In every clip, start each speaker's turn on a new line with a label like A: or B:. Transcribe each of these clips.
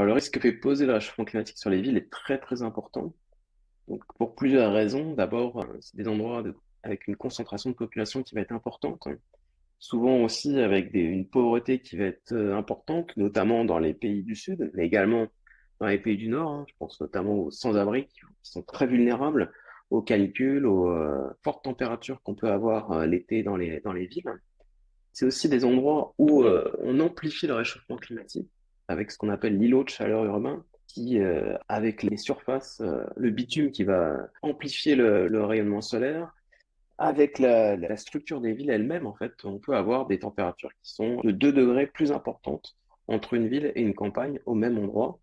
A: Alors, le risque que fait poser le réchauffement climatique sur les villes est très très important. Donc, pour plusieurs raisons. D'abord, c'est des endroits avec une concentration de population qui va être importante. Souvent aussi avec une pauvreté qui va être importante, notamment dans les pays du Sud, mais également dans les pays du Nord, hein. Je pense notamment aux sans-abri qui sont très vulnérables aux canicules, aux fortes températures qu'on peut avoir l'été dans les villes. C'est aussi des endroits où on amplifie le réchauffement climatique avec ce qu'on appelle l'îlot de chaleur urbain, qui, avec les surfaces, le bitume qui va amplifier le rayonnement solaire, avec la structure des villes elles-mêmes, en fait, on peut avoir des températures qui sont de 2 degrés plus importantes entre une ville et une campagne au même endroit.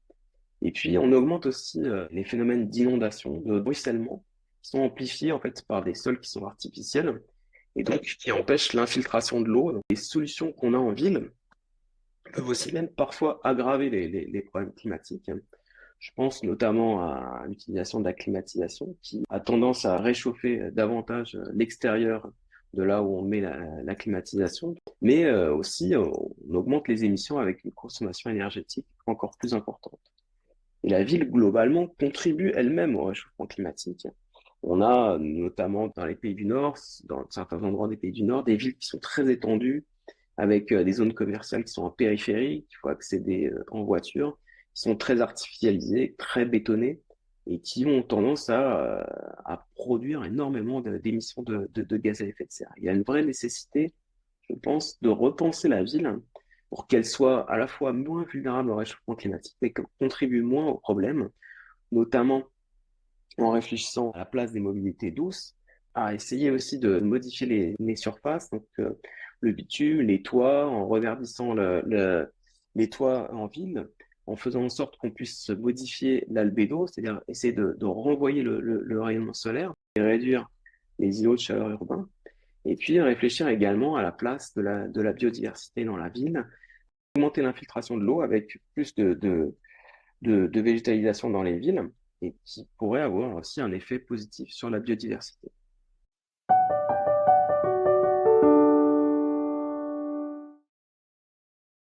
A: Et puis, on augmente aussi les phénomènes d'inondation, de ruissellement, qui sont amplifiés en fait par des sols qui sont artificiels et donc qui empêchent l'infiltration de l'eau. Donc, les solutions qu'on a en ville peuvent aussi même parfois aggraver les problèmes climatiques. Je pense notamment à l'utilisation de la climatisation qui a tendance à réchauffer davantage l'extérieur de là où on met la climatisation, mais aussi on augmente les émissions avec une consommation énergétique encore plus importante. Et la ville, globalement, contribue elle-même au réchauffement climatique. On a notamment dans les pays du Nord, dans certains endroits des pays du Nord, des villes qui sont très étendues, avec des zones commerciales qui sont en périphérie, qu'il faut accéder en voiture, qui sont très artificialisées, très bétonnées, et qui ont tendance à produire énormément d'émissions de gaz à effet de serre. Il y a une vraie nécessité, je pense, de repenser la ville pour qu'elle soit à la fois moins vulnérable au réchauffement climatique, mais qu'elle contribue moins aux problèmes, notamment en réfléchissant à la place des mobilités douces, à essayer aussi de modifier les surfaces, donc le bitume, les toits, en reverdissant les toits en ville, en faisant en sorte qu'on puisse modifier l'albédo, c'est-à-dire essayer de renvoyer le rayonnement solaire et réduire les îlots de chaleur urbains. Et puis réfléchir également à la place de la biodiversité dans la ville, augmenter l'infiltration de l'eau avec plus de végétalisation dans les villes et qui pourrait avoir aussi un effet positif sur la biodiversité.